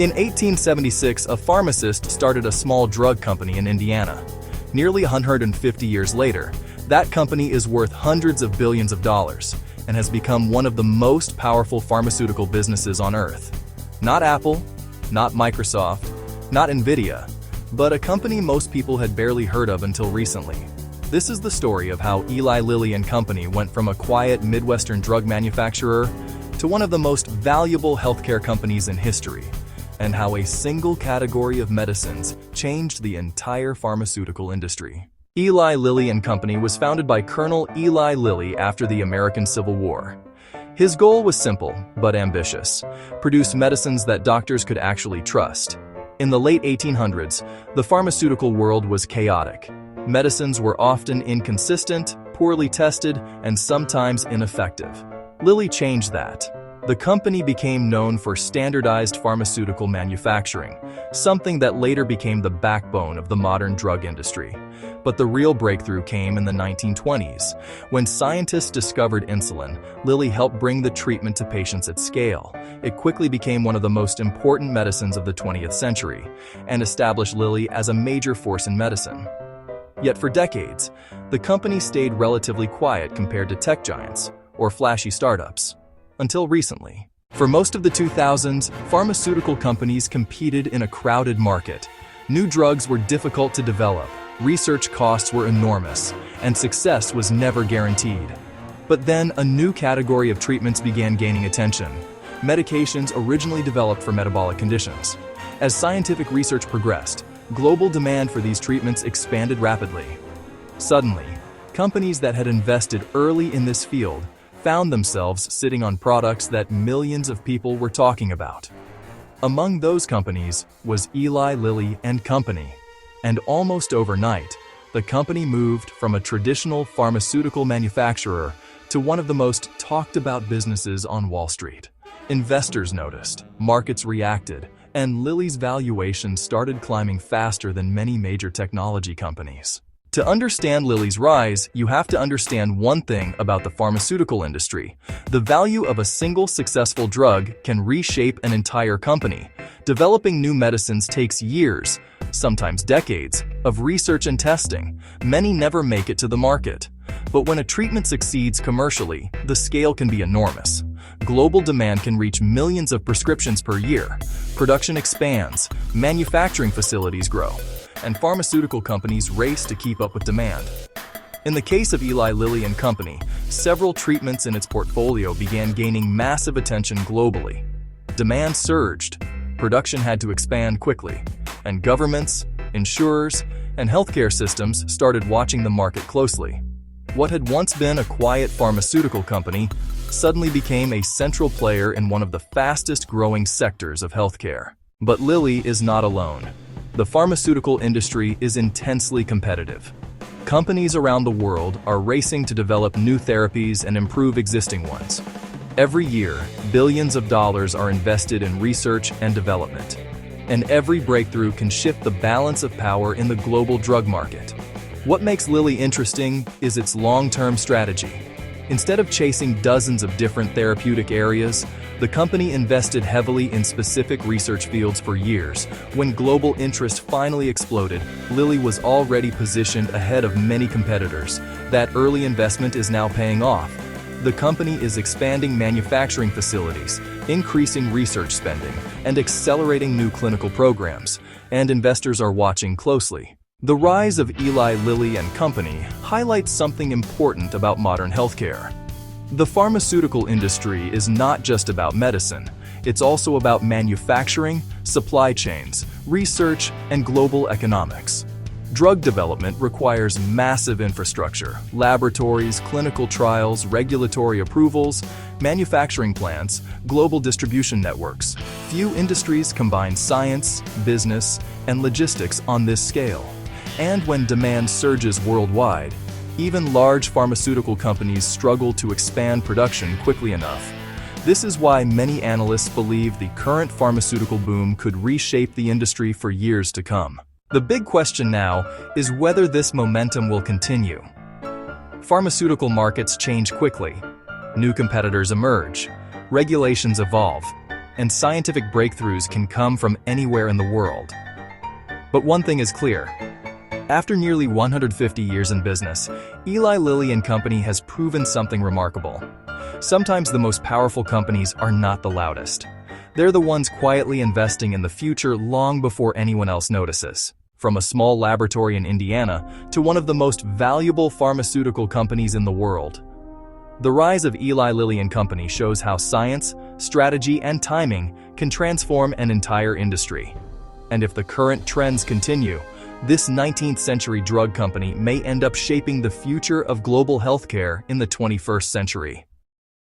In 1876, a pharmacist started a small drug company in Indiana. Nearly 150 years later, that company is worth hundreds of billions of dollars and has become one of the most powerful pharmaceutical businesses on Earth. Not Apple, not Microsoft, not Nvidia, but a company most people had barely heard of until recently. This is the story of how Eli Lilly and Company went from a quiet Midwestern drug manufacturer to one of the most valuable healthcare companies in history, and how a single category of medicines changed the entire pharmaceutical industry. Eli Lilly and Company was founded by Colonel Eli Lilly after the American Civil War. His goal was simple but ambitious: produce medicines that doctors could actually trust. In the late 1800s, the pharmaceutical world was chaotic. Medicines were often inconsistent, poorly tested, and sometimes ineffective. Lilly changed that. The company became known for standardized pharmaceutical manufacturing, something that later became the backbone of the modern drug industry. But the real breakthrough came in the 1920s. When scientists discovered insulin, Lilly helped bring the treatment to patients at scale. It quickly became one of the most important medicines of the 20th century and established Lilly as a major force in medicine. Yet for decades, the company stayed relatively quiet compared to tech giants or flashy startups. Until recently. For most of the 2000s, pharmaceutical companies competed in a crowded market. New drugs were difficult to develop, research costs were enormous, and success was never guaranteed. But then a new category of treatments began gaining attention: medications originally developed for metabolic conditions. As scientific research progressed, global demand for these treatments expanded rapidly. Suddenly, companies that had invested early in this field found themselves sitting on products that millions of people were talking about. Among those companies was Eli Lilly and Company. And almost overnight, the company moved from a traditional pharmaceutical manufacturer to one of the most talked about businesses on Wall Street. Investors noticed, markets reacted, and Lilly's valuation started climbing faster than many major technology companies. To understand Lilly's rise, you have to understand one thing about the pharmaceutical industry. The value of a single successful drug can reshape an entire company. Developing new medicines takes years, sometimes decades, of research and testing. Many never make it to the market. But when a treatment succeeds commercially, the scale can be enormous. Global demand can reach millions of prescriptions per year. Production expands, manufacturing facilities grow, and pharmaceutical companies race to keep up with demand. In the case of Eli Lilly and Company, several treatments in its portfolio began gaining massive attention globally. Demand surged, production had to expand quickly, and governments, insurers, and healthcare systems started watching the market closely. What had once been a quiet pharmaceutical company suddenly became a central player in one of the fastest-growing sectors of healthcare. But Lilly is not alone. The pharmaceutical industry is intensely competitive. Companies around the world are racing to develop new therapies and improve existing ones. Every year, billions of dollars are invested in research and development, and every breakthrough can shift the balance of power in the global drug market. What makes Lilly interesting is its long-term strategy. Instead of chasing dozens of different therapeutic areas, the company invested heavily in specific research fields for years. When global interest finally exploded, Lilly was already positioned ahead of many competitors. That early investment is now paying off. The company is expanding manufacturing facilities, increasing research spending, and accelerating new clinical programs, and investors are watching closely. The rise of Eli Lilly and Company highlights something important about modern healthcare. The pharmaceutical industry is not just about medicine, it's also about manufacturing, supply chains, research, and global economics. Drug development requires massive infrastructure: laboratories, clinical trials, regulatory approvals, manufacturing plants, global distribution networks. Few industries combine science, business, and logistics on this scale. And when demand surges worldwide, even large pharmaceutical companies struggle to expand production quickly enough. This is why many analysts believe the current pharmaceutical boom could reshape the industry for years to come. The big question now is whether this momentum will continue. Pharmaceutical markets change quickly. New competitors emerge. Regulations evolve. and scientific breakthroughs can come from anywhere in the world. But one thing is clear. After nearly 150 years in business, Eli Lilly and Company has proven something remarkable. Sometimes the most powerful companies are not the loudest. They're the ones quietly investing in the future long before anyone else notices. From a small laboratory in Indiana to one of the most valuable pharmaceutical companies in the world. The rise of Eli Lilly and Company shows how science, strategy, and timing can transform an entire industry. And if the current trends continue, this 19th century drug company may end up shaping the future of global healthcare in the 21st century.